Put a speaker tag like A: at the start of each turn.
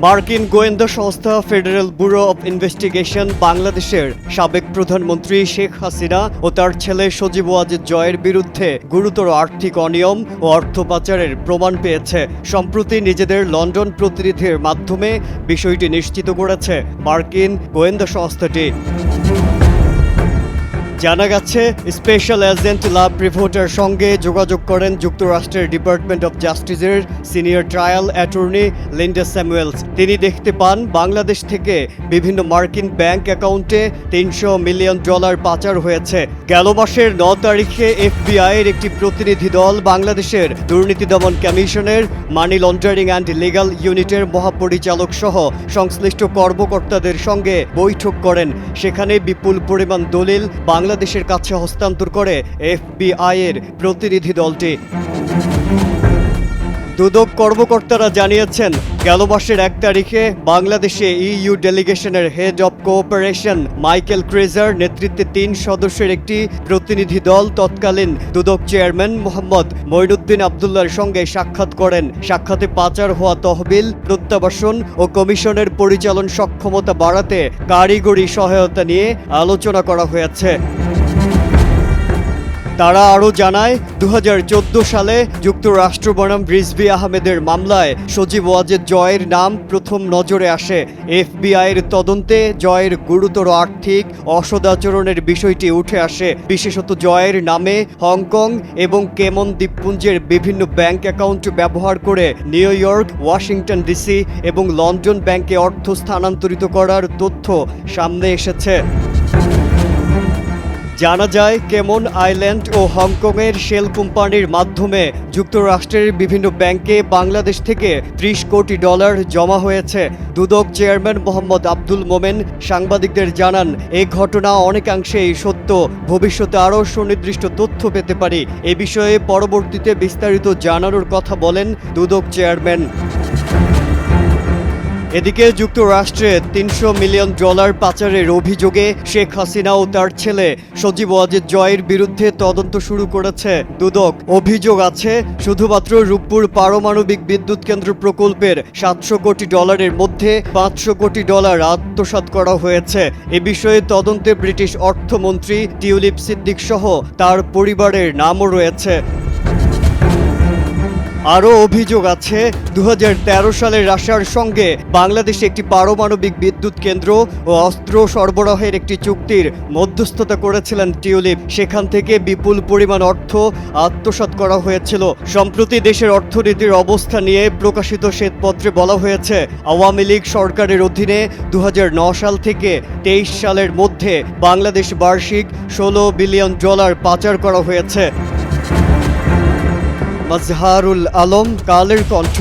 A: মার্কিন গোয়েন্দা সংস্থা ফেডারেল ব্যুরো অব ইনভেস্টিগেশন বাংলাদেশের সাবেক প্রধানমন্ত্রী শেখ হাসিনা ও তার ছেলে সজীব ওয়াজেদ জয়ের বিরুদ্ধে গুরুতর আর্থিক অনিয়ম ও অর্থ পাচারের প্রমাণ পেয়েছে। সম্প্রতি নিজেদের লন্ডন প্রতিনিধির মাধ্যমে বিষয়টি নিশ্চিত করেছে মার্কিন গোয়েন্দা সংস্থাটি। জানা গেছে, স্পেশাল এজেন্ট লাভ প্রিভোটের সঙ্গে যোগাযোগ করেন যুক্তরাষ্ট্রের ডিপার্টমেন্ট অব জাস্টিসের senior trial attorney Linda Samuels. তিনি দেখতে পান বাংলাদেশ থেকে বিভিন্ন মার্কিন ব্যাংক অ্যাকাউন্টে $300 মিলিয়ন পাচার হয়েছে। গেল মাসের 9 তারিখে এফবিআইয়ের একটি প্রতিনিধি দল বাংলাদেশের দুর্নীতি দমন কমিশনের মানি লন্ডারিং অ্যান্ড লিগ্যাল ইউনিটের মহাপরিচালক সহ সংশ্লিষ্ট কর্মকর্তাদের সঙ্গে বৈঠক করেন। সেখানে বিপুল পরিমাণ দলিল বাংলাদেশের কাছে হস্তান্তর করে এফবিআইয়ের প্রতিনিধি দলটি। দুদক কর্মকর্তারা জানিয়েছেন, গেল মাসের 1 তারিখে বাংলাদেশে ইইউ ডেলিগেশনের head of cooperation Michal Krejza নেতৃত্বে 3 সদস্যের একটি প্রতিনিধি দল তৎকালীন দুদক চেয়ারম্যান মোহাম্মদ মঈনুদ্দিন আবদুল্লাহর সঙ্গে সাক্ষাৎ করেন। সাক্ষাতে পাচার হওয়া তহবিল প্রত্যাবাসন ও কমিশনের পরিচালন সক্ষমতা বাড়াতে কারিগরি সহায়তা নিয়ে আলোচনা করা হয়েছে। তারা আরও জানায়, 2014 সালে যুক্তরাষ্ট্র বনাম রিজভী আহমেদের মামলায় সজীব ওয়াজেদ জয়ের নাম প্রথম নজরে আসে। এফবিআইয়ের তদন্তে জয়ের গুরুতর আর্থিক অসদাচরণের বিষয়টি উঠে আসে। বিশেষত জয়ের নামে হংকং এবং কেমন দ্বীপপুঞ্জের বিভিন্ন ব্যাংক অ্যাকাউন্ট ব্যবহার করে নিউ ইয়র্ক, ওয়াশিংটন ডিসি এবং লন্ডন ব্যাংকে অর্থ স্থানান্তরিত করার তথ্য সামনে এসেছে। জানা যায়, কেমন আইল্যান্ড ও হংকংয়ের শেল কোম্পানির মাধ্যমে যুক্তরাষ্ট্রের বিভিন্ন ব্যাংকে বাংলাদেশ থেকে $30 কোটি জমা হয়েছে। দুদক চেয়ারম্যান মোহাম্মদ আব্দুল মোমেন সাংবাদিকদের জানান, এই ঘটনা অনেকাংশেই সত্য। ভবিষ্যতে আরও সুনির্দিষ্ট তথ্য পেতে পারি। এ বিষয়ে পরবর্তীতে বিস্তারিত জানানোর কথা বলেন দুদক চেয়ারম্যান। এদিকে যুক্তরাষ্ট্রে $300 মিলিয়ন পাচারের অভিযোগে শেখ হাসিনা ও তার ছেলে সজীব ওয়াজেদ জয়ের বিরুদ্ধে তদন্ত শুরু করেছে দুদক। অভিযোগ আছে, শুধুমাত্র রূপপুর পারমাণবিক বিদ্যুৎ কেন্দ্র প্রকল্পের $700 কোটি মধ্যে $500 কোটি আত্মসাৎ করা হয়েছে। এ বিষয়ে তদন্তে ব্রিটিশ অর্থমন্ত্রী টিউলিপ সিদ্দিক সহ তার পরিবারের নামও রয়েছে। আরও অভিযোগ আছে, 2013 সালে রাশিয়ার সঙ্গে বাংলাদেশে একটি পারমাণবিক বিদ্যুৎ কেন্দ্র ও অস্ত্র সরবরাহের একটি চুক্তির মধ্যস্থতা করেছিলেন টিউলিপ। সেখান থেকে বিপুল পরিমাণ অর্থ আত্মসাৎ করা হয়েছিল। সম্প্রতি দেশের অর্থনীতির অবস্থা নিয়ে প্রকাশিত শ্বেতপত্রে বলা হয়েছে, আওয়ামী লীগ সরকারের অধীনে 2009 সাল থেকে 23 সালের মধ্যে বাংলাদেশ বার্ষিক $16 বিলিয়ন পাচার করা হয়েছে। মাজহারুল আলম, কালের কণ্ঠ।